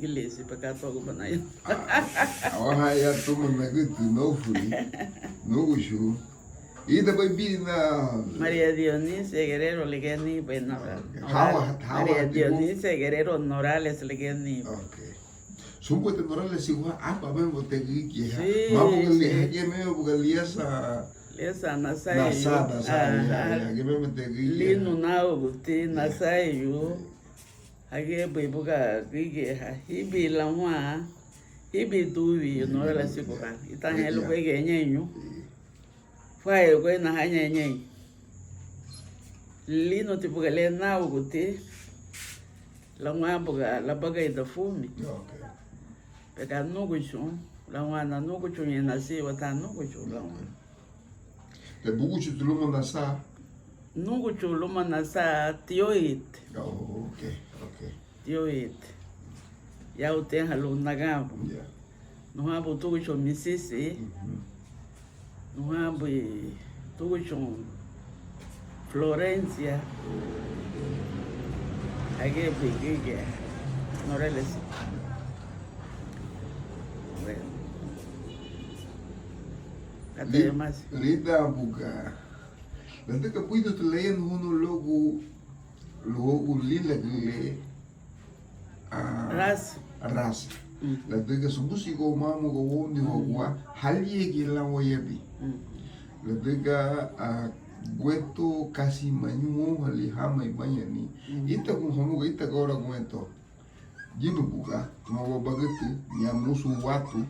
Gilesi pakato ko ba na yun? Awa ya tuma nagutu no furi. No gushu. Ida baby na María Dionise Guerrero Legeni Benora. Hawa María Dionise Guerrero Norales Legeni. Okay. Sumpo te Norales igual apa ben botegi ki ha. Sí, Mamu gali sí. haje me bugalia sa Esa nasai. nasa ya ge me botegi. Linu na uti nasai yu. Hage buibuga gige ha. Hibi lamwa. Hibi tuwi Norales igual. Itanya lu kwege nyenyu. Fai ko na hanya nyenyu. Lino tipo que le na uti. Lamwa buga la baga ida fumi. Okay. Peka nugu chun, la wana nugu chun ye nasi wata nugu chun la wana. Te bugu chu tulumo nasa. Nugu chun luma nasa tio it, Oh, okay. Okay. tio it. Ya uten halu nagabu. Yeah. Nuhabu tugu chun misisi, nuhabu tugu chun Florencia. Hage bigige, Noreles. Kate mas. Lida buga. Nanti ka puito te leien hono logo lila gile Ras. ras. Nanti ka subusi ko mamu ko wondi ko wa halye gila wo yebi. Nanti ka gueto kasi manyumo hali hama ibanya ni. Ita kung hamu ita ka ora gueto. Jibu buga, tumawa bagati, nyamusu watu.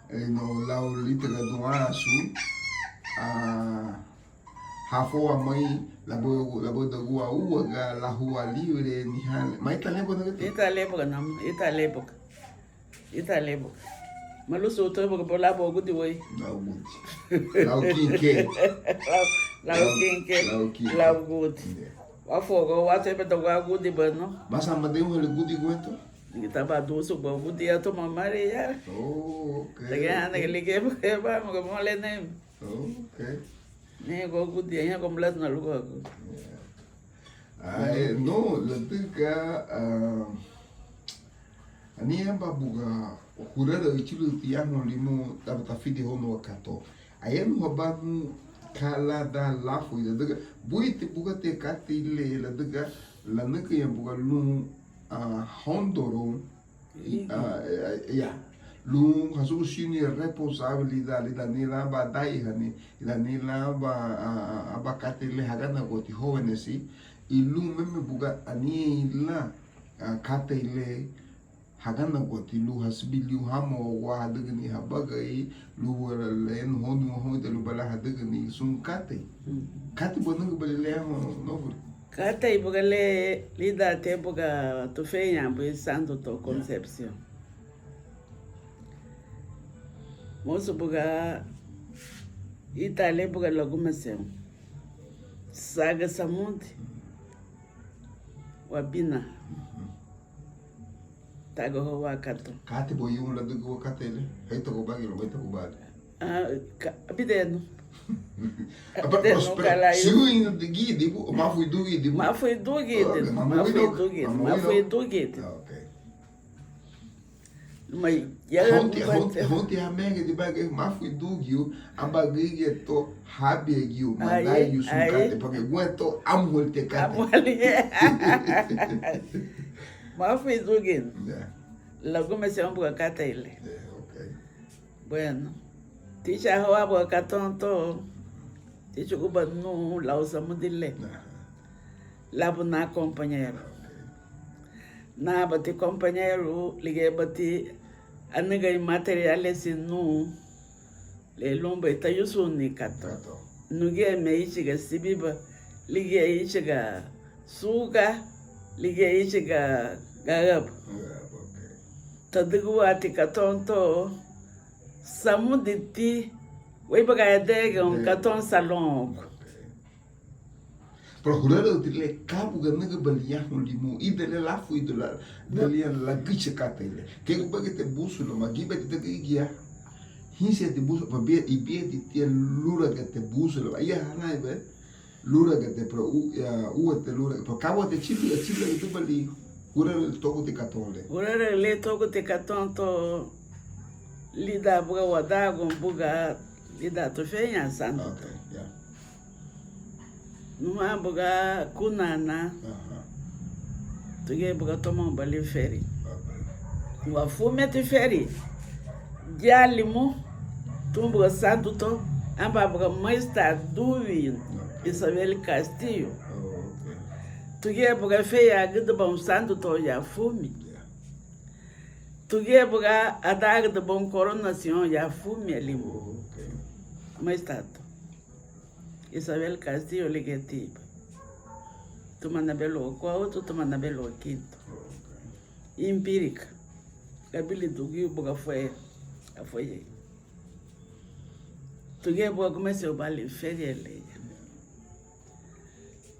No lau lita ka duasu hafo a mai labo da gua ua ga la hua libre ni hale mai ta lebo na Ita lebo. Maluso to bo ko labo gudi woi. lau kinke Lau gudi. Wa fogo wa te beto wa gudi bano. basa madeu hale gudi guento. Kita ba dusu bo gudi ya to mamare ya. Oh, okay. Tagana ke lige ba mo ko mole nem. Okay. Ne go gudi ya ko mlas na lugo ko. No, letika ani amba buga kurada ichilu tiano limo tafiti hono wakato. Ayenu habamu kala da lafu ida daga buiti buga te kati le la daga la naka yang buga lu hondoro ya lu hasu sini responsabilidade da nila ba dai hani da nila ba kati le hagana goti hovenesi ilu meme buga ani la kati le hagana goti lu hasbili hamo wa dagni habagai lu len honu hoda lu bala hadagni sun kati bonang bale no Kata ibugale lida te buga to feia bu santo to concepción. Moso buga itale buga logumesem. Saga samundi. Wabina. Tago ho wakato. Kati boyum la dugo katele. Heito ko bagi lo heito ko bagi. Abideno. Siu de guide, ma fui do guide. Ma fui do guide. Okay. Mas honte a mega de bagay ma fui do guio, a bagay to habi guio, mandai yu sunkate porque aguento amol te kate. Ma fui do guide. Logo comecei a buscar ele. Okay. Bueno. Ticha hoa bo katonto. Ticha kuba no la usamos dile. La bona companheiro. Na bati companheiro ligue bati aniga materiales no le lomba ita yusu ni kato. Nuge me ichiga sibiba ligue ichiga suga ligue ichiga garab. Tadigu ati katonto samuditi we bagadega katon salon. Procurar utile cabo gananga balia no limo e dele lá fui do lá dalia la giche catele que o bagete busu no magiba te guia hinse te busu pa be e be de te lura que te busu no ia hana be lura que te pro te lura por cabo te chipi que tu bali Hurere toku te katole. Hurere le toku te katonto lida buga wadago buga lida to fenya santo. Okay, yeah. Numa buga kunana. Tuge buga tomo bali feri. Okay. Wa fumete feri. Dialimo tumbuga santo to amba buga maista duvi Isabel Castillo. Tuge buga feia gida bom santo to ya fumi. Tuge buga adaga de bom coronação ya fumi ali. Mas tato. Isabel Castillo ligetiba. Tu manda belo quarto, tu manda belo quinto. Empírica. Gabili tugi buga foi aí. Tuge buga comecei o bali feria.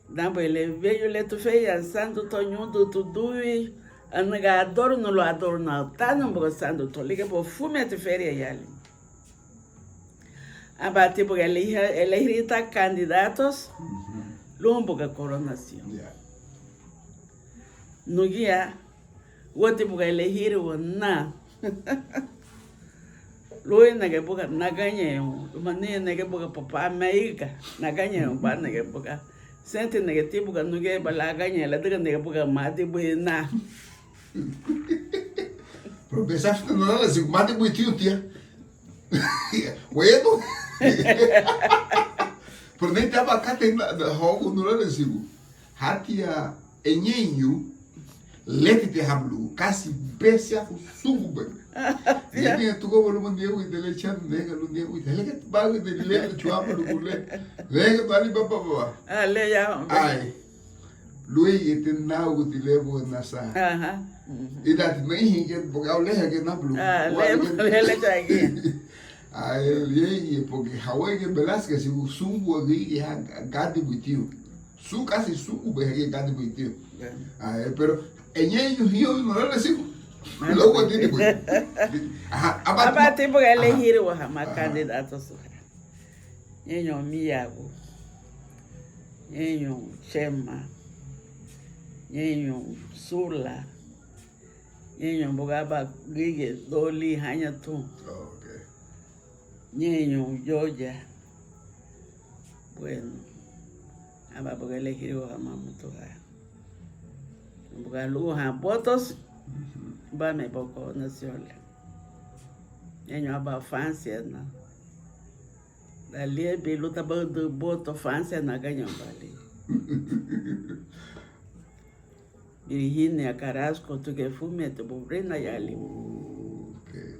Dambo ele veio le tu feia santo tonho do tudui anaga adoro no lo adoro na tá não gostando to liga por fume te feria yali abate por ele irrita candidatos lumbo ga coronação no guia o tipo ga ele hiro na Lui na ke buka na ganhe mani na ke buka papa América na ganhe ba na ke buka sente negativo kan nuge balaganya la daga nega buga mate buena Pero pensaste no nada si mate bui tia. Bueno. Por nem tava cá tem rogo no nada si. Hatia enyenyu leti te hablu kasi besia sugu ba. Ele tu go bolu mande u dele chan nega lu nega u dele que bago de le chua pa lu le. Nega bali baba. Ah le ya. Ai. Lui ete na u de levo na sa. Aha. E dat me hinge porque au le que na blu. Ah le cha aqui. Ai ele porque Hawaii que Velasquez se o sungo aqui ya gade butiu. Su casi sugu be que gade butiu. Ai pero enyenyu hiyo no le sigo. Logo tiene pues. Abate porque ele hiro wa ma candidato su. Nyenyo miyago. Nyenyo chema. Nyenyo sula. Nyenyo bogaba gige doli hanya tu. Okay. Nyenyo Georgia. Bueno. Aba porque ele hiro wa ma muto ha. Boga lu ha votos. Ba me boko nacional. Nyenyo aba França na. Dali be luta ba do boto França na ganham bali. Virginia Carrasco tu que fumete bobrena yali. Okay.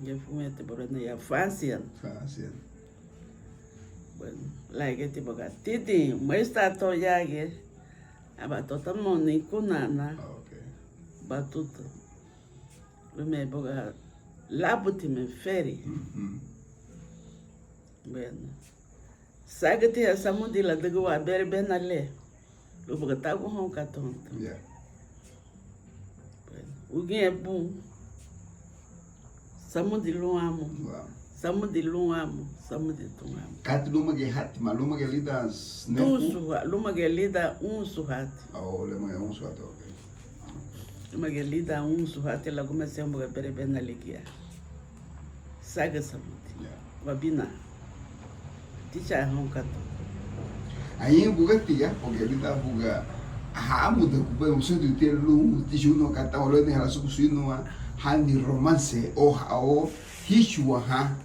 Que fumete bobrena ya França. Bueno, la que tipo gatiti, muestra to yage. Aba tota moni kunana. Batuta. Me boga labuti me feri. Bueno. Sagati essa mundila de gua bere benale. Lo boga ta go hon katonta. Yeah. Bueno. O guin é bom. Samundi luamo. Samundi luamo. Samundi tuamo. Kat luma ge hat, maluma ge lidas nefu. Luma ge lida suhat. Oh, luma ge suhat. Okay. Magelida suhate la comecei a morrer bere na ligia. Saga samuti. Wabina. Ticha honkato. Aí bugatti ya, porque ele tá buga. Muda kuba usudu te lu tijuno kata olone hala sukusino wa hani romance o hishwa ha.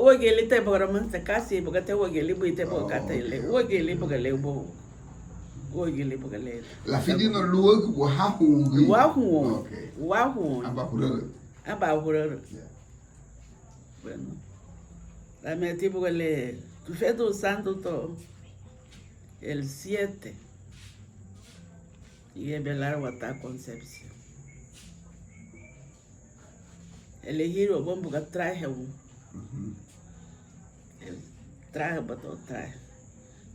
Wageli te romance kasi bugate wageli buite bugate le. Wageli bugale bo. La fidi no luogo o hahu. Wahu. Aba hurere. Bueno. La me tipo que le tu feto santo to el 7 y el velar wata concepción. Elegir o bombo que traje un. El traje bato traje.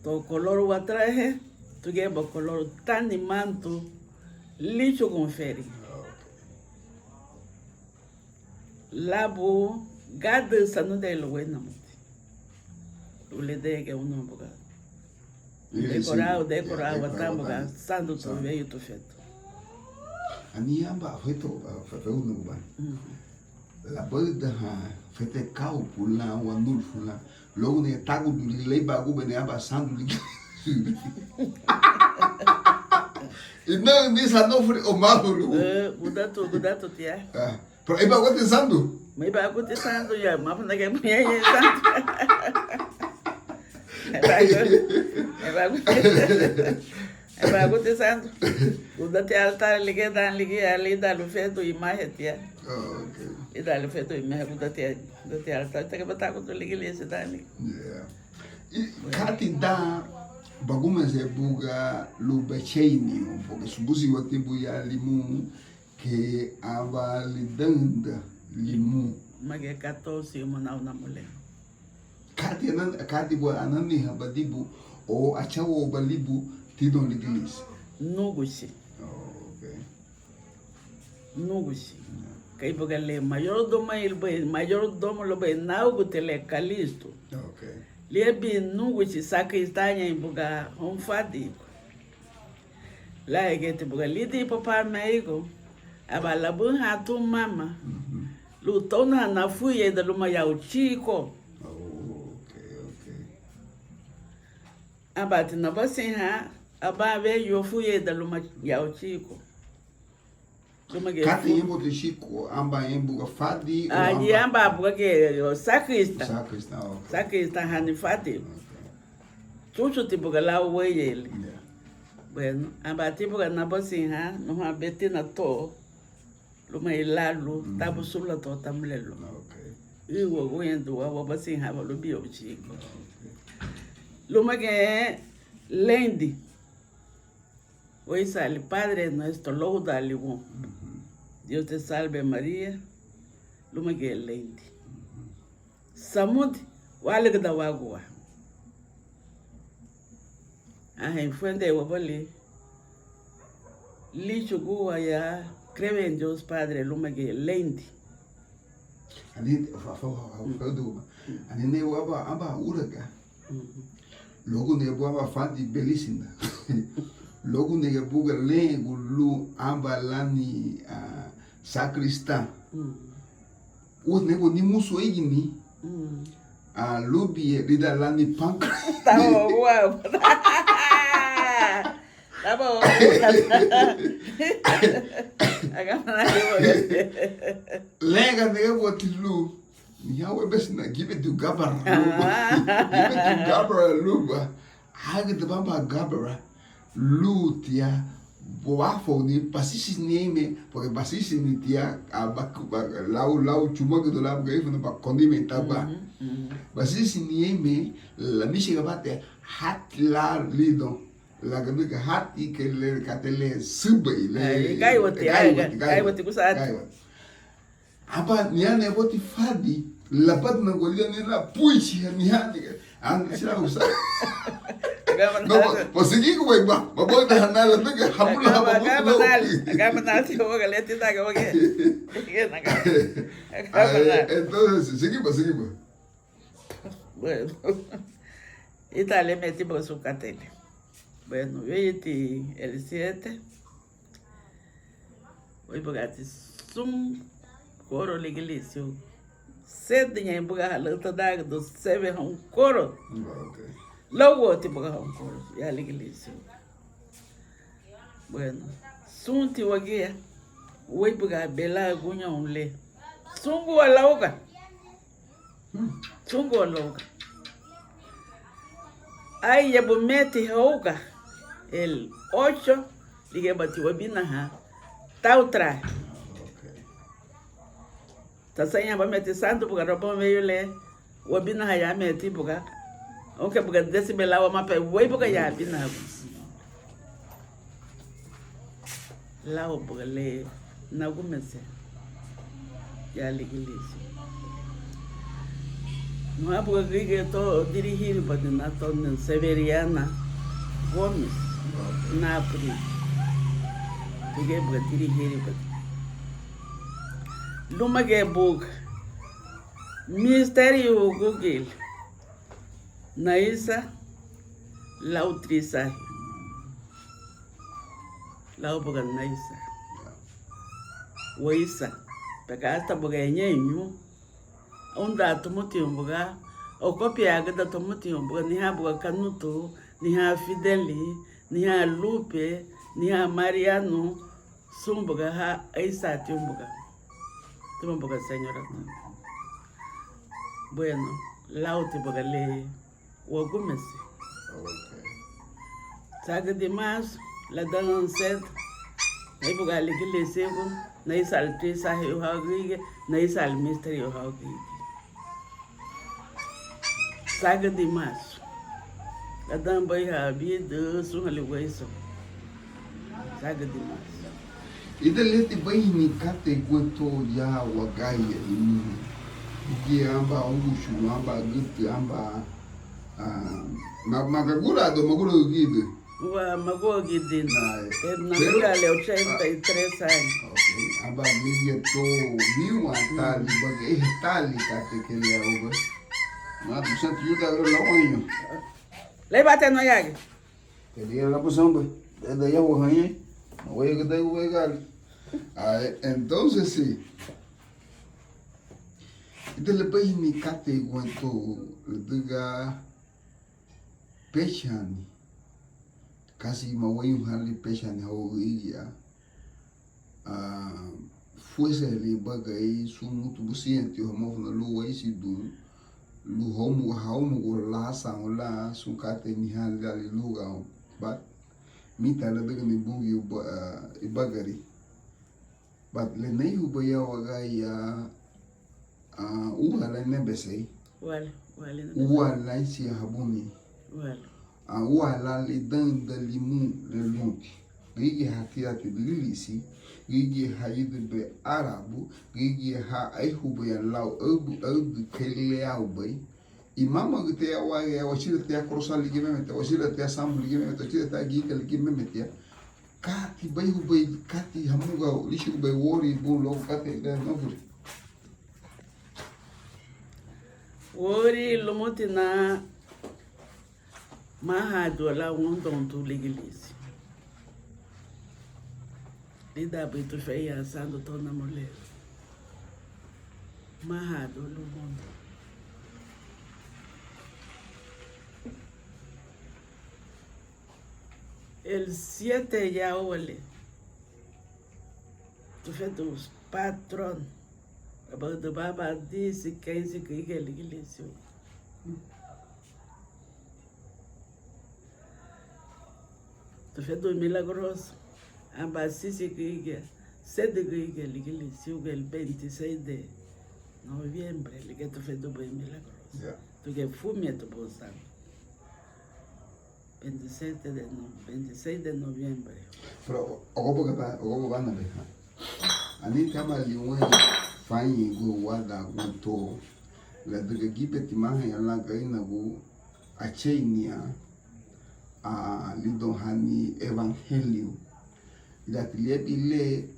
To color wa traje. Tu geba color tan manto lixo confere. Labo gada sanu de lo bueno. Tu le de que uno boga. Decorar o tamboga, sando tu veio tu feito. Ani amba feito no ban. La bolda ha fete kau pula wa nul fula. Logo ne tagu du lei bagu bene aba sandu li. E não me sanou o malu. Gudato tia. Para iba ko sandu. May ba ako sandu ya, mapa na kay punya sandu. É para santo. O da te altar ligue ali da lufeto imagem tia. E da lufeto imagem da te altar tá que botar com ligue lesse da ali. E kati da baguma se buga lu becheini um pouco subusi wati buya limu que ava lidanda limu. Mage 14 monau na mulher. Kati bo anani habadibu o achawo balibu tidon ligilis. Nugusi. Okay. Nugusi. Kay bogale mayordomo lo be naugo tele calisto. Okay. Liebi nugusi sacristania em buga fadi. Lá egete buga lidi papa meigo. Abala bun hatu mama. Lutou na fuia da luma yau chico. Abate na basin ha ababe yo fuye da luma ya chico luma ge kati yembo de chico amba yembo fadi ali amba buga ge sacrista hani fadi chuchu tibuga la weyele bueno amba tibuga na basin ha no ha betina to luma ilalu tabu sula to tamlelo iwo wendo wa basin ha lo bio chico Luma que lendi. Hoy sale Padre nuestro, luego dale bon. Dios te salve María. Luma que lendi. Samud, wale que da wagua. En fuente wabali. Licho gua ya, cree en Dios Padre, luma que lendi. Ani ne waba amba uraga. Logo ne boa fadi belíssima. Logo ne buga lengo lu amba lani sacristã. O nego ni muso egini. A lubi rida lani punk. Tá bom. Tá bom. Lenga ne botilu. Nihawe besna give it to Gabara. Give it to Gabara Luba. Hag the Bamba Gabara. Lutia. Boafo ni pasisi neme. Porque pasisi ni tia. Lau chumago do labo gaifo pa condimenta ba. Pasisi neme. La mishiga bate. Hat la lido. La gabiga hati que le catele sube. Gaiwati kusat. Apa niane boti fadi lapat na golia ni la puichi niane ang sila usa no posigi ko ba mabota hanala pega hamula agama si ko galeti ta ko ke entonces seguí ba bueno Italia meti por su catele bueno yo el 7 voy por sum coro la iglesia. Sede em buga halanta da do sebe um coro. Logo te buga um coro ya la iglesia. Bueno, sunti wagia. Oi buga bela gunya le. Sungu alauga. Aí ya bomete hoga. El 8 liga bati wabina ha. Tautra. Tasanya ba meti santo buga robo meio le wabina haya meti buga onke buga desi bela wa mape wei buga ya bina lao buga le na gumese ya ligilisi no ha buga gige to dirigir pa de na to Severiana Gomes Napoli gige buga dirigir pa Luma que bug Ministério Google Naisa lau trisahi. Lau boga naisa. Waisa. Pega hasta boga nyenyu. Onda tomuti boga. O copia da tomuti boga ni ha boga canuto, ni ha fideli, ni ha lupe, ni ha mariano. Sumboga ha aisa tiumboga. Tumboga señora. Bueno, lau te boga le wagumesi. Saga de mais, la dança, aí boga ali que le sego, naí salte sahe o haugue, naí sal mistério o haugue. Saga de mais, la dan boy habi de sunhali waiso. Saga de mais. Ida lete bem ni kate quanto ya wagaya ini. Ki amba ushu amba gitu amba magagura do maguro guido. Wa mago gidin. Na Pero le 83 anos. okay, amba liga to viu atali bagay tali kate que le auga. Mas tu sente ajuda agora lá onho. Lei bater no iag. Que dia na posição boy. Daí eu vou ranhar. Não é que daí eu vou gal. Entonces sí. Ida le bem ni kate quanto le diga pechani. Kasi mawai hali pechani hau iya. Fuese le bagay sumutu busiente o mo na lu wai si dun. Lu homu haumu go la sang la sukate ni hali ali luga but mita le diga ni bungi ibagari. But le nei ubaya wagaya uhala nebesei. Wale. Uhala si habuni. Wale. Uhala le dan da limu le lonki. Gigi hakiyatu lilisi. Gigi haide be arabu. Gigi ha aihu be lau obu kele au be. Imama gite ya wa ya washira te akrosa ligi memete washira te asambu ligi memete washira te gigi ligi memete. Kati baihu be kati hamuga lishu be wori bu lo kati da novuri. Ori lomoti na mahado la wondon tu l'iglesia. Lida bitu feia sando tona mulher. Mahado lo mundo. El 7 ya ole. Tu fez dos patrón. O baba disse quem se quer que ele igreja. Tu fez dos milagros. Ambasi se quer sede que ele igreja el 26 de noviembre. Ele que tu fez dos milagros. Tu que fume tu bolsa. 26 de noviembre. Pero ogopo ba na be ha. Ani kama liwe fanyi go wada go la daga gibeti maha ya la gaina go achenia lidon hani evangelio ila tilebile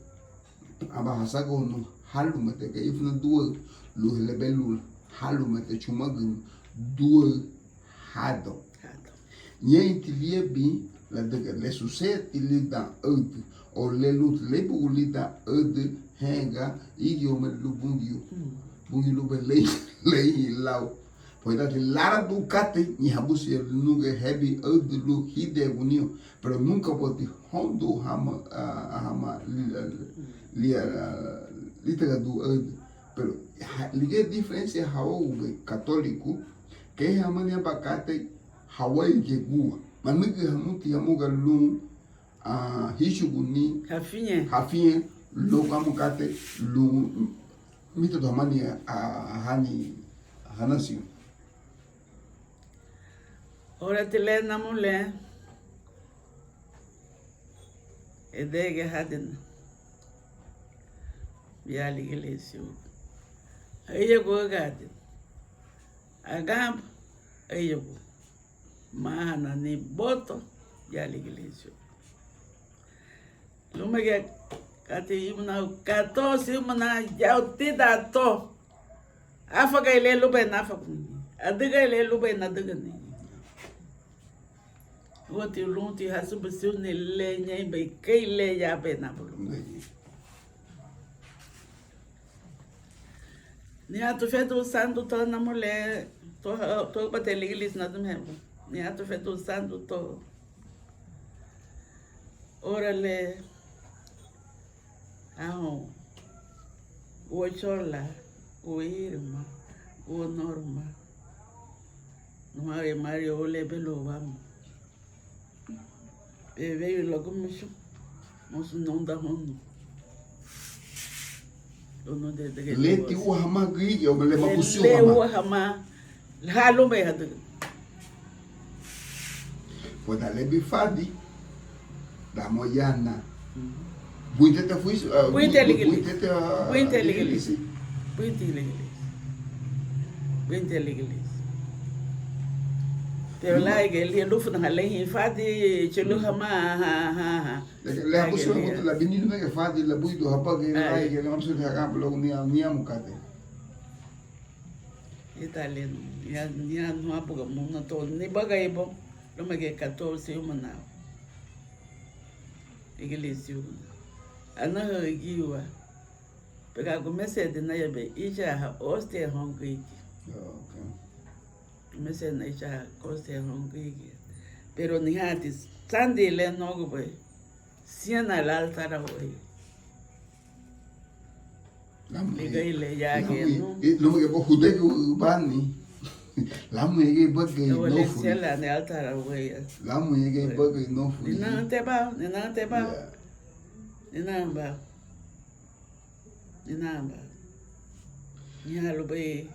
aba hasago no halu mate ga ifna duo lu lebelu halu mate chumagun duo hado nye tiliebi la daga le sucede lida ud o le lut le bu lida ud henga igio me lu bungi lu be le lau poi da lara du kate ni habusi nuge hebi ud lu hide bunio pero nunca poti hondo hama literal du ud pero lige diferencia hawo católico que hamania bakate Hawaii ke gua manigi hamuti hamuga lu hishuguni hafinye lo kamukate lu mito domani hanasi ora tele na mulher edege haden ya ligelecio aí go gade agam aí go mahana ni boto ya ligelecio lumege kati imna 14 imna ya utida to afaga ile lube na afaga adiga ile lube na adiga ni o te lunti hasu besiu ne le nyai be kei le ya be na bulu ni atu fetu santo to na mulher to bater ligis na do mesmo ni atu fetu santo to órale o chola o irma o norma no hay Mario o le belo vamos veio logo mesmo mas não dá mundo eu não de leti o hama gui eu me lembro puxou le o hama halo be hadu foi da lebi fadi da moyana buitete fui buitete pero lá ele lufu na lei fadi chelu hama ha la puxou la binino me fadi la buito hapa que lá que não se haga logo nia mukate italiano ya no apuga muna to ni bagay bo lo mage 14 humana iglesia ana giwa pega comecei de na yabe ija oste hungry comecei na ija oste hungry pero ni antes sande le no go siena al altar hoy le ya que no lo que vos jude bani la muege bagay no fu la ne altar hoy la muege bagay no fu ni na te ba ni halo be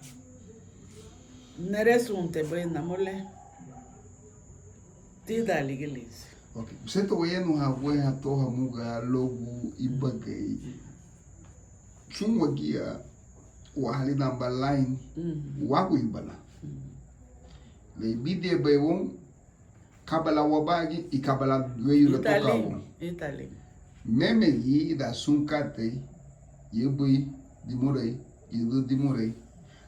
neresunte be na mole ti dali iglesia. Okay, você to no hawe ha to ha muga logo ibagay chungwa gia wa hali namba line wagu ibala le bide be won kabala wabagi ikabala weyu la toka won Italy meme yi da sunkate yebui dimore yido dimore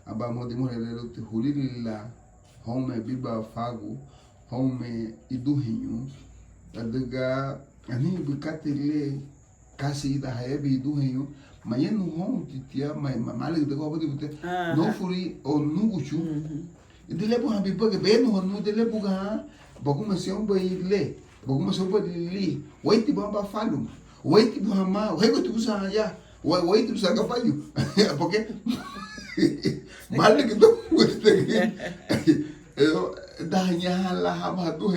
abamo dimore le te hulila home biba fago home iduhinho daga ani bukate le kasi da haebi iduhinho mayenu hon titia male de ko bute no furi o nuguchu idile bu habi bage be no honu dele buga baguma se on bai le baguma so ba li waiti bamba falum waiti bu hama wego tu sa ya waiti tu sa ga fayu porque male que do este da nya la hama do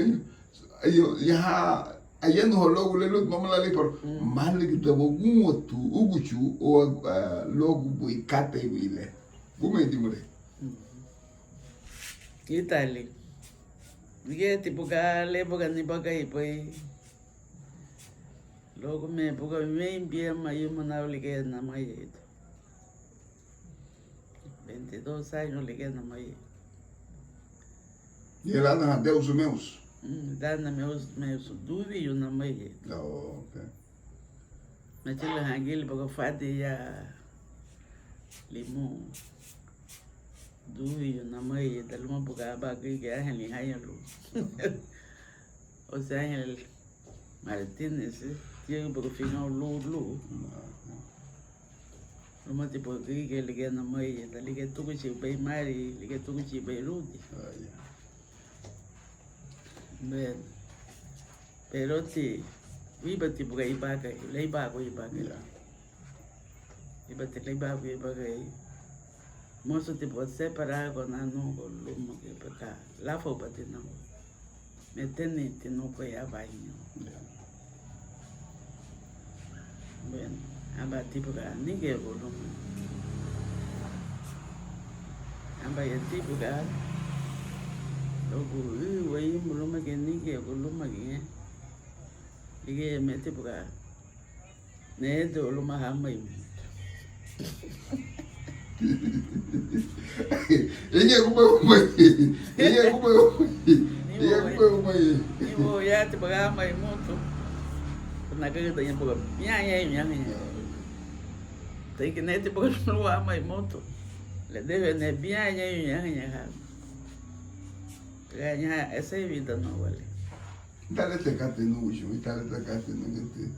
yo ya ayendo logo le lut mama la le por male que do gutu uguchu o logo bui kate wile bume dimure Italy Ige tipo gale boga ni boga y pues luego me boga bien bien mayo manable que na mayo 22 años le quedan mayo y ela na Deus meus dá na meus dúvida na mayo okay mas ele hangil boga fade ya limão dúvida na mayo da luma boga bagay que a gente hay lo o sea el Martínez tiene boga final lo Luma tipo que le queda na mayo da liga tudo que bem mari liga tudo que bem rude ben pero ti viva tipo que iba que le iba que iba te le iba que moço tipo separar con ano con luma que para la fo para não me tenente não foi a bainho ben aba tipo que ninguém volou aba ya tipo que logo aí muluma que ninguém volou mas ninguém me tipo que né do luma hamai Ele é como ni vou ya tipo que hamai muito na que tem pouco minha tem que nem tipo que não hamai muito le deve ne minha ganhar essa vida não vale Dale te cate no uso, dale te cate no gente.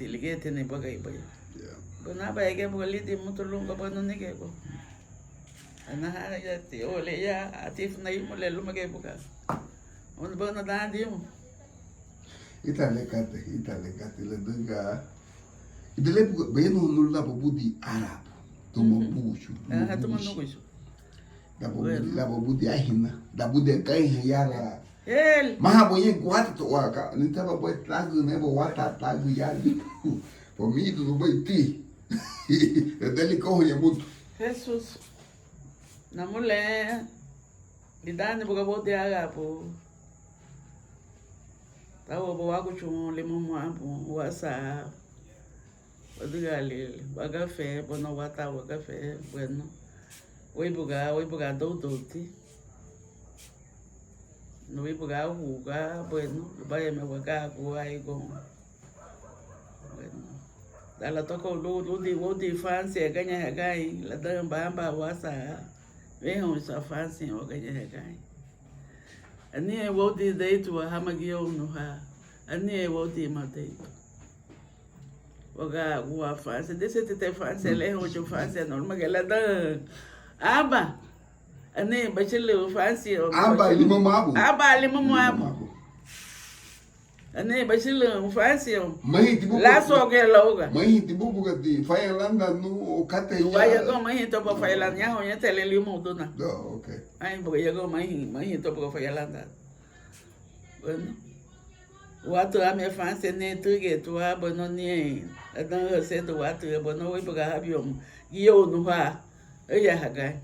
Ligete ni baga iba. Yeah. Bona ba ke boliti muito lunga ba no nige ko. Ana ha ya ti ole ya atif na imo le luma ke buka. On ba na dandi mo. Itale cate le dunga. Idele buka bem no la budi Arab. Toma bucho. Ah, toma no bucho. La budi ahina, da budi kai yara. El. Maha boye guata to waka, ni tava boy tagu ne bo wata tagu ya. Por mim tudo bem ti. É dele corre muito. Jesus. Na mulher. Lidane buka bote aga po. Tawo bo wako chumo le momo apo wasa. Odigale, baga fe, bono wata baga fe, bueno. Oi buga douti. No vi buga huga, bueno, vaya me waga guai go. Bueno. Dala toko lu di fancy ganha gai, la dan bamba wasa. Vem um só fancy o ganha gai. Ani wo di date wa hamagio no ha. Ani wo di ma date. Waga gua fancy, desse te fancy le ho jo fancy normal que la dan. Aba. Ane bachele fancy o. Aba lima mabu. Aba lima mabu. Ane bachele fancy o. Mãe tipo. La so que loga. Mãe tipo porque ti fai landa no cate ya. Vaya go mãe to pa fai landa ya honya tele limo dona. Oh, okay. Ai porque ya go mãe to pa fai landa. Bueno. Watu ame fancy ne tuge tu aba no ni. Adan se to watu aba no we buga habiom. Yo no ha. Ella haga.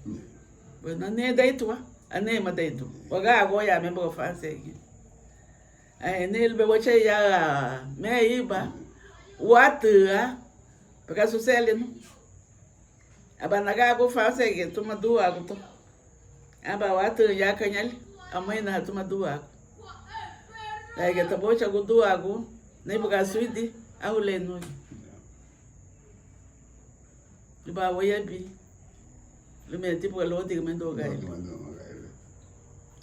Bueno, ne deitua. Ane ma deitu. Waga go ya me buga fancy. Ai ne be wache ya me iba. Watu porque sucede no. Abanaga go fancy que tuma duas to. Aba watu ya kanyali. Amai na tuma duas. Aí que tá bom, chegou do água, nem porque a suíte, a olhei no. E para o iabi, ele me tipo ele outro que me deu gai.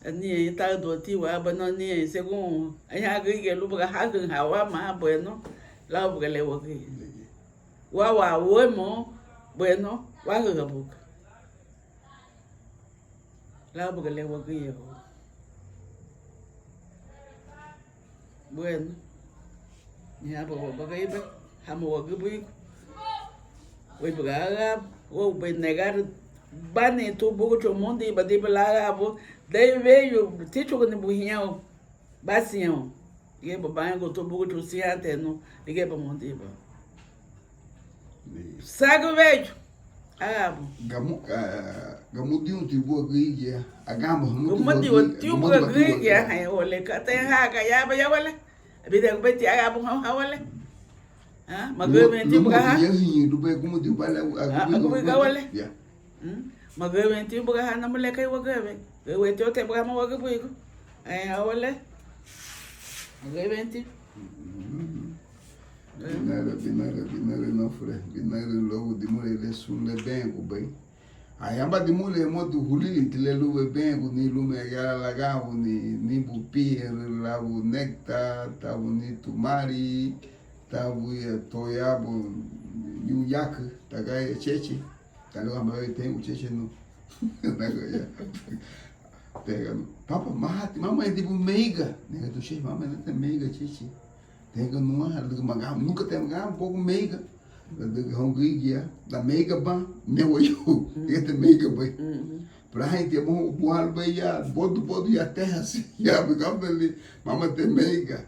A minha está do tio, a banana segundo, aí a gay que ele porque a gay hawa mas bueno, lá porque ele o gay. Wa o emo, bueno, wa a boca. Lá porque ele o gay. Bueno, ya porque iba, hamo wagibu, we bugaga, o be negar bane tu bugo to mundo iba de belaga abo, daí veio ticho com buhinhão, basinho, e babanho go to bugo to se até no, ligue para mundo iba. Sago veio, abo. Gamu di un tipo agriglia, agamo muito. Gamu di un tipo agriglia, hai ole kate haga ya ba ya wala. Bida ko beti agamo ha wala. Ha, magwe tipo ha. Ya hi du be como di bala agamo ga wala. Ya. Magwe tipo ha na mole kai wagabe. We te te ba ma wagabe ko. Ai ha wala. Magwe tipo. Binare não fre, binare logo de mulher ele sulle bem o bem. Aí amba de mulher moto hulili tile luwe bem o ni lume ya laga o ni bupi la o nectar ta o ni tumari ta o toyabo ni yak ta ga cheche ta lo amba tem o cheche no. Pega papa mamãe de meiga, né do cheche mamãe não tem meiga cheche. Tem que não é, nunca tem um pouco meiga, da hungria, da meiga ban, nem o eu, tem meiga bem. Para a gente é bom, o boal bem já, pode ir até assim, já porque ali, mamãe tem meiga,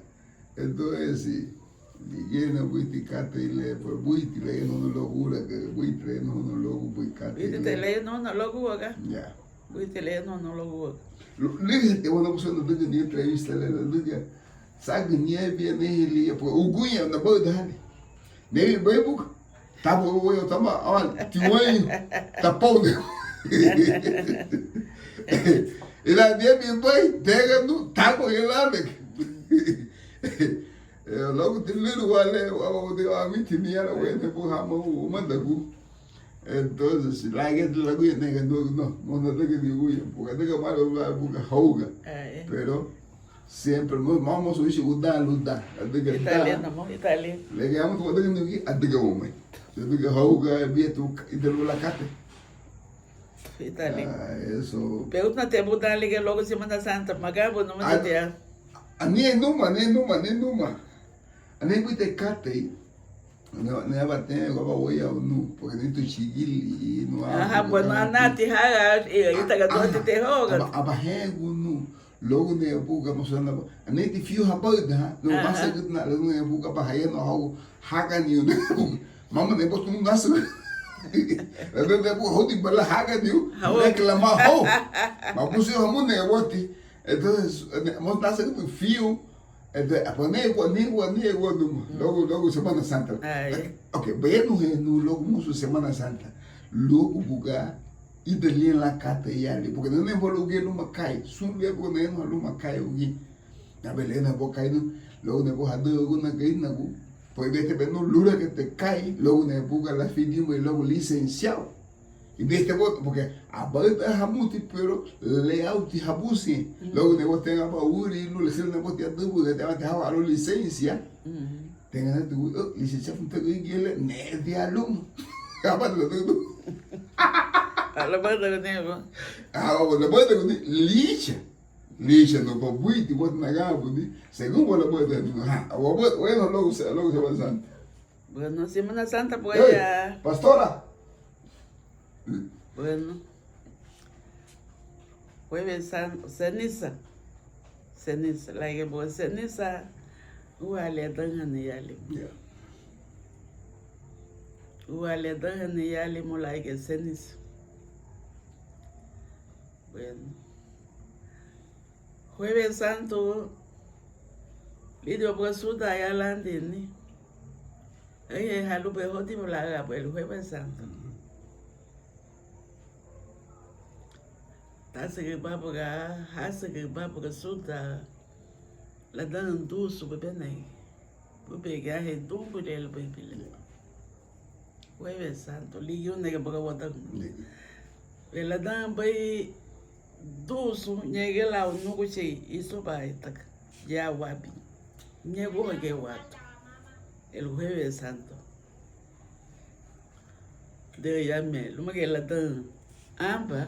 então esse, ninguém não vai ficar ele, por muito ele não loucura, que muito ele não louco, vai ficar ele. Ele não loucura, já. Muito ele não loucura. Liga, eu não posso não dizer nem entrevista, liga. Sabe nem é bem nem ele é o gunha na boa dali nem bem book tá bom eu tava olha tiwai tá pau ele é bem bem pega no tá com ele lá logo tem lido wale o de a mim tinha era o de por ramo o mandagu então se lá que de lago nem não de gunha porque de que mais o boca hauga pero sempre vamos hoje lutar. Italiano mo, Italiano. Legamos tudo aqui a diga homem. Diga hauga bieto idelo la cate. Italiano. Isso. Pergunta na tempo da liga logo Semana Santa, magabo não me dia. Ani numa. Ani muito cate. Não bater agora o ia no, porque nem tu chigili no. Bueno, anati haga itaga do te hoga. Abarrego no logo ne buga mostrando. Nem te fio rapaz, não passa que na logo ne buga barraia no algo haga ni no. Mama ne botou um nasso. Eu devo rodi bala haga ni. Reclamar ho. Mas você vamos ne bote. Então, mos nasso que fio. Logo Semana Santa. Ok, bem no logo Semana Santa. Logo buga idali la kata yali, porque não é volume numa cai. Sumbe porque não é numa cai o na beleza vou cair logo ne vou hado alguma cai na go. Pois vete bem no lura que te cai, logo ne buga la fidimo e logo licenciado. E deste voto, porque a banda é muito, pero leal de rabusi. Logo ne vou ter a baúri, no licença ne vou ter a dúvida, tem até a licença. Tem a dúvida, licença não tem ninguém, né de aluno. Acaba de tudo. La banda que tem, la banda que lixa. Lixa no pabuiti, bota na gabo, segundo a banda, bueno, logo se vai santo. Bueno, Semana Santa pues ya. Pastora. Bueno, Jueves Santo, ceniza, la que por ceniza, uale dangan yali. Uale dangan yali mo la que ceniza. Bueno, Jueves Santo, lidio por suda ya landini. Ella halupe hoti mo la el Jueves Santo. Hasa que papo suda la dan dusu bebe nei. Bebe gahe dumbu del bebe. Jueves Santo, liyo nega boga wata. La dan bai dusu nyege la nugu che iso bai tak ya wabi. Nyego ge wato. El Jueves Santo. De ya me, luma que la dan amba.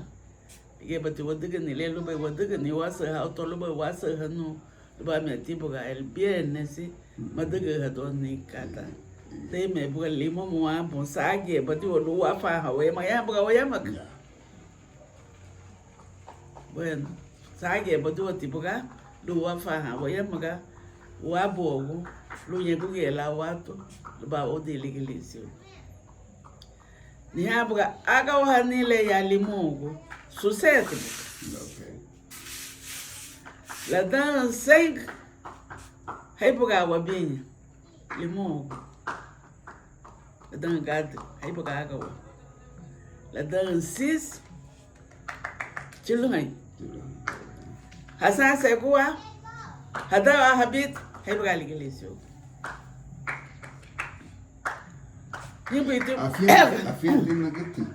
Porque bati wadiga ni le luba wadiga ni wasa ha to luba wasa hanu luba me tipo ga el viernes madiga ha do ni kata te me buga limo mo a bon sage bati wo luwa fa ha we ma ya buga wa ya ma bueno sage bati wo tipo ga luwa fa ha wa ya ma ga wa bogo lu nye buga la wato luba o de legalisio ni ha buga aga wa ni le ya limogo sucesso. Okay. La dan 5 hay buga wa binha limão. La dan gato hay buga água. La dan 6 chilungai. Hasa segua hada habit hay buga ligalisio. A fim de negativo.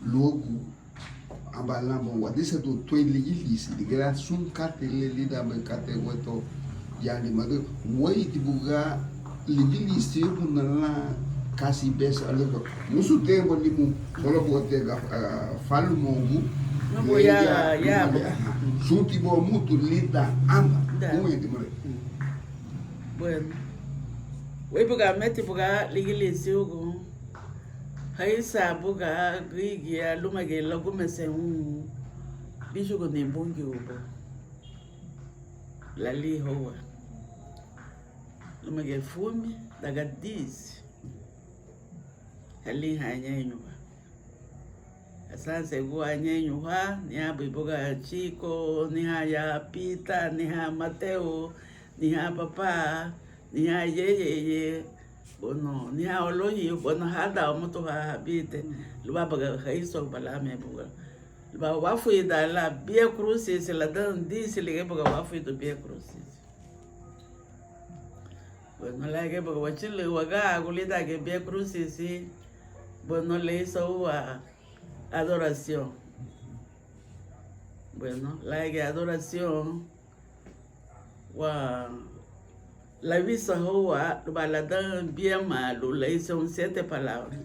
Logo abalamba wa disa do toile ilisi de gra sun kate le lida be kate wato yani madu wai dibuga lidilisi punala kasi besa algo musu tempo limu solo bote falu mongu no voy ya sun tipo mutu lida amba como é demore bueno wai buga meti buga ligilisi ugo hay sabu ga gigia luma ge logo mese bicho go ne bongi ubo la li hoa luma ge fumi daga 10 hali hanyenyo asa segu hanyenyo ha ni abiboga chico ni ya pita ni Mateo ni papa ni ye bueno, ni a oloyi, bueno, hada o moto ha habite, luba baga haiso bala me buga. Luba wafu ida la bia crucis la dan disi le baga wafu do bia crucis. Bueno, la que baga wachile waga agulida que bia crucis, bueno, le hizo adoración. Bueno, la que adoración la visa hoa, la dan bien malo, le son 7 palabras.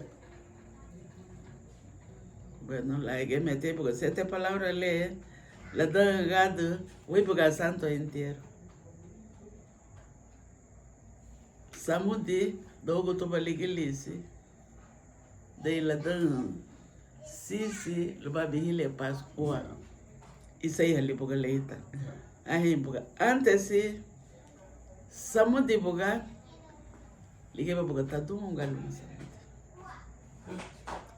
Bueno, la que mete porque 7 palabras lee, la dan gado, voy porque santo entero. Samudi, dogo to baligilisi, de la dan sisi, lo va vigile Pascua. Isso aí ali porque leita. Aí porque antes se samudi porque ligue porque tá tudo um galo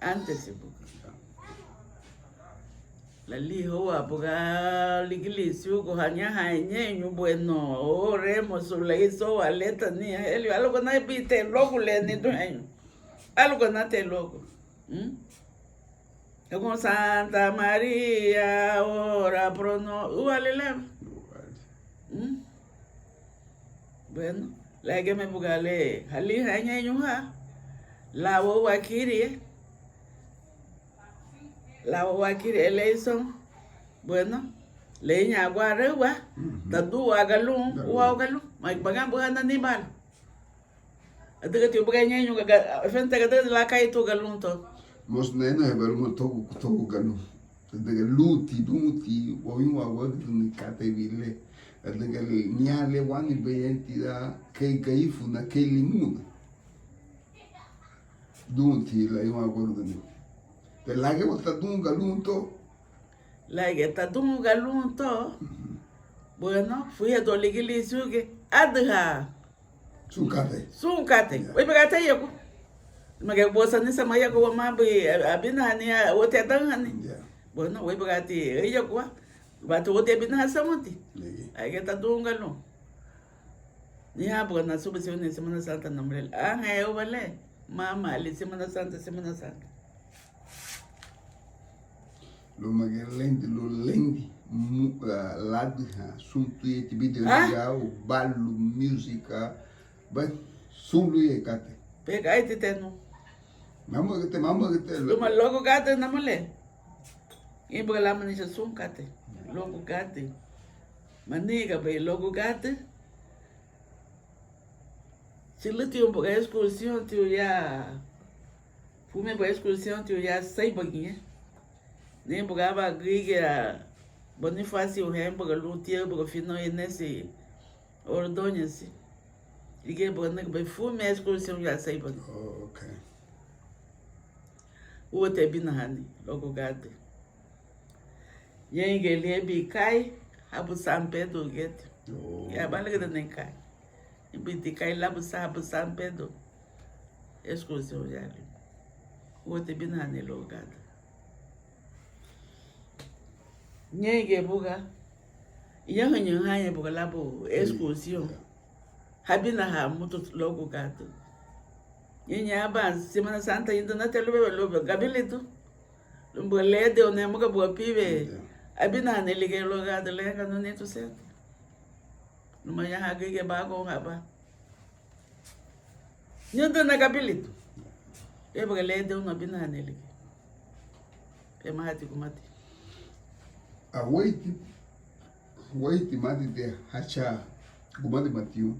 antes se porque la li hoa porque ligilisi o hanya hanya nyu bueno o remo so le so aleta ni ele algo na bite logo le ni do algo na te logo. Con Santa María, ora pro no. Bueno, la que me bugale, hali hanya nyuha. La wakiri. La wakiri eleison. Bueno, le nya guarewa. Tadu agalun, uagalun. Mai bagan bukan ni mal. Adega tu bukan nyu ga fente ga la kai tu galun to. Mos neno é belo togo gano. Daga luti o uma wagdu ni katevile. Daga niale wani beyenti da kei Garífuna kei limuna. Dunti la uma wagdu ni. Te lage bota dunga lunto. Lage ta dunga lunto. Bueno, fui a do ligilisi que adha. Sunkate. Oi pegate yako. Maga bosa ni sama ya ko mabi abina ni wote tangani. Bueno, we bagati iyo kwa. Batu wote abina samuti. Ai que tá dunga no. Ni hapo na subi ni Semana Santa namrel. Eu vale. Mama ali Semana Santa. Lo magalendi lo lendi ladha suntu e tibide legal balu música ba sulu e kate. Pega aí tenu. Mama que te Luma logo gata namole. Imbo la manisha sun kate. Logo gate. Maniga be logo gate. Se luti um pouco excursão tu já fume por excursão tu já sai pouquinho. Nem bugava griga Bonifácio Rembo lutia porque final nesse ordonha-se. E que bom fume excursão já sai pouquinho. Okay. O te binahani logo gade. Yenge lebi kai abu San Pedro get. Ya balaga da nem kai. Ibiti kai labu San Pedro. Excursão já ali. O te binahani logo gade. Yenge buga. Yanyo hanya buga labu excursão. Habina ha muito logo gade. Yenya ba Semana Santa ainda na telebelo gabeleto. Lumbo lede o nemo ka boa pibe. Abina nele ke loga de lega no neto certo. Numa ya hage ke ba ko haba. Nyanda na gabeleto. E boga lede o abina nele. Pe mati kumati. A waiti mati de hacha gumadi matiu.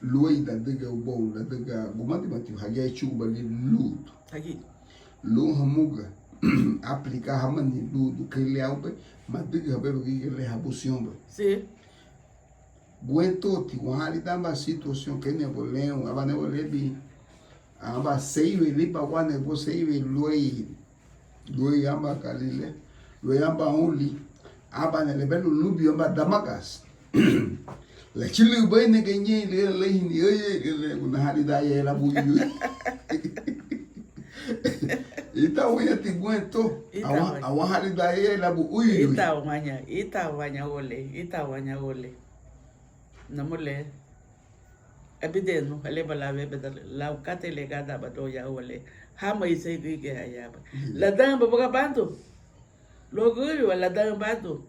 Lui da daga bom da daga gumadi matiu haja chuba ni luto. Hagi. Lu hamuga aplicar hamani do que ele aupe mas diga bebe que ele rabusiomba. Sim. Guento ti wahali damba situação que ne boleu abane bolebi aba seiwe lipa wane bo seiwe lui amba kalile lui amba only aba ne lebelo lubi amba damagas. La chile bene que nye le ni oye una halida ye la buyu. Ita uya ti guento awa halida ye la buyu. Ita wanya ole. Namole. Abideno ale bala bebe la kate le gada bato ya ole. Hama ise gige ayaba. La dan boga bantu. Logo yo la dan bantu.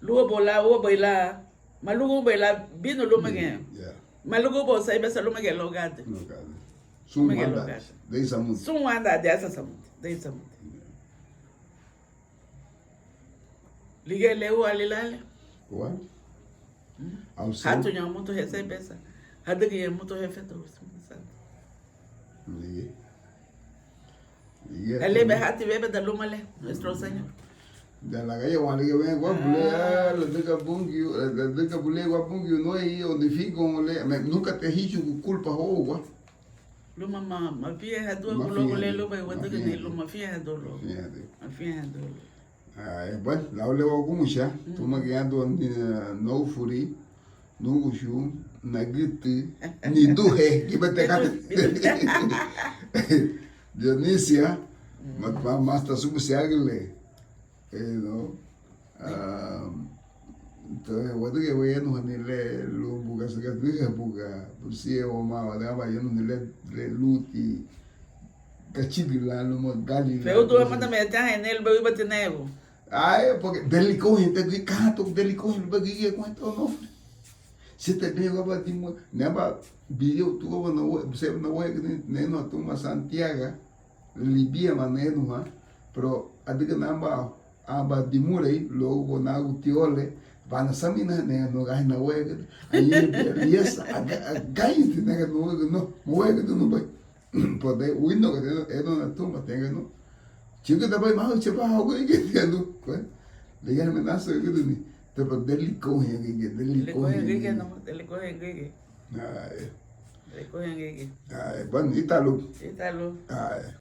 Luo bola o boila. Malugo bela bino lumage. Malugo bo sai besa lumage logade. Sumanda. Dei samu. Sumanda dessa samu. Dei samu. Ligue leu alilale. What? ao seu. Hatu nya muito recebe essa. Hatu que é muito refeitor. Ele be hati bebe da lumale, nuestros Señor. Da la calle Juan que ven guapulea, la de Capungio, la de Capulea Guapungio, no hay donde fico, nunca te he dicho culpa o agua. Luma ma fia hatu logo le luma watu que ni luma fia hatu lo. Fia hatu. Bueno, la ole wa kumusha, tuma que ando no furi, no gushu, na gitu, ni duhe, gibete kat. Dionisia, mas tá subsiagle, no. Então, o que eu ia no nele lo buga se que buga, por si o ma da ba yo no nele luti, cachigla no mo gali. Feu do manda me tá nele be bate nego. Porque delicou gente de canto, delicou gente bagulho com então não. Se te pega para ti, neba vídeo tu não você não é que nem no tuma Santiago, Libia maneno ha, pero adiga namba aba dimurei logo na utiole, bana samina ne no gai na wega, aí beleza, gai ne no wega no vai. Pode o ino que é na tuma tenga no. Chico também mal che ba algo que tendo, le me naso que ni te pa delicou que delicou que não, delicou que. Ah, Delicou que. Bueno, Italo. Italo.